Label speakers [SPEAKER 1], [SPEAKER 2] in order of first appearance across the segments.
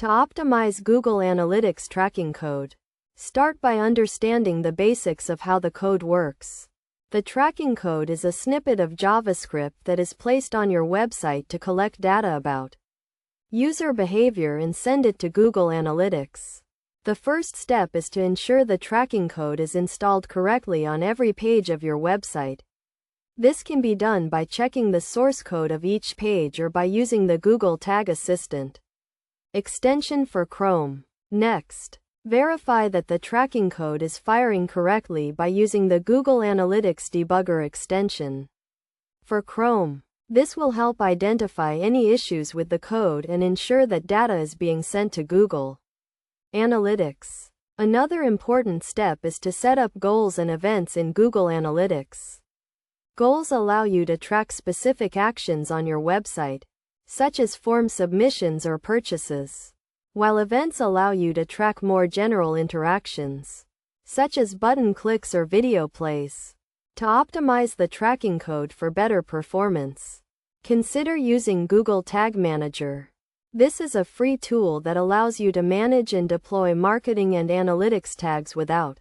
[SPEAKER 1] To optimize Google Analytics tracking code, start by understanding the basics of how the code works. The tracking code is a snippet of JavaScript that is placed on your website to collect data about user behavior and send it to Google Analytics. The first step is to ensure the tracking code is installed correctly on every page of your website. This can be done by checking the source code of each page or by using the Google Tag Assistant extension for Chrome. Next, verify that the tracking code is firing correctly by using the Google Analytics Debugger extension for Chrome. This will help identify any issues with the code and ensure that data is being sent to Google Analytics. Another important step is to set up goals and events in Google Analytics. Goals allow you to track specific actions on your website, such as form submissions or purchases, while events allow you to track more general interactions, such as button clicks or video plays. To optimize the tracking code for better performance, consider using Google Tag Manager. This is a free tool that allows you to manage and deploy marketing and analytics tags without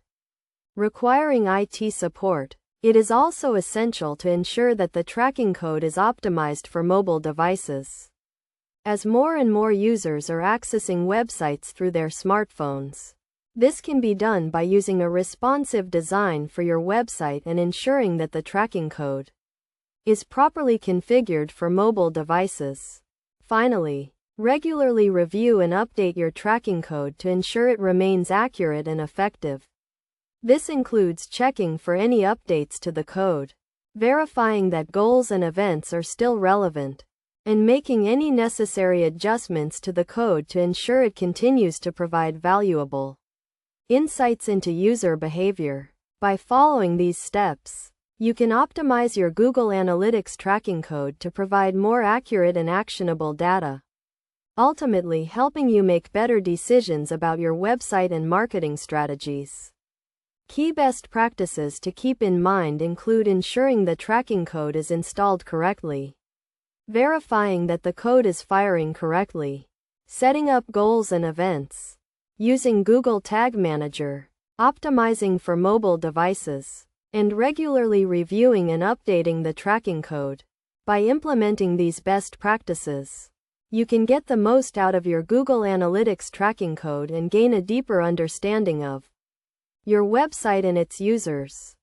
[SPEAKER 1] requiring IT support. It is also essential to ensure that the tracking code is optimized for mobile devices, as more and more users are accessing websites through their smartphones. This can be done by using a responsive design for your website and ensuring that the tracking code is properly configured for mobile devices. Finally, regularly review and update your tracking code to ensure it remains accurate and effective. This includes checking for any updates to the code, verifying that goals and events are still relevant, and making any necessary adjustments to the code to ensure it continues to provide valuable insights into user behavior. By following these steps, you can optimize your Google Analytics tracking code to provide more accurate and actionable data, ultimately helping you make better decisions about your website and marketing strategies. Key best practices to keep in mind include ensuring the tracking code is installed correctly, verifying that the code is firing correctly, setting up goals and events, using Google Tag Manager, optimizing for mobile devices, and regularly reviewing and updating the tracking code. By implementing these best practices, you can get the most out of your Google Analytics tracking code and gain a deeper understanding of your website and its users.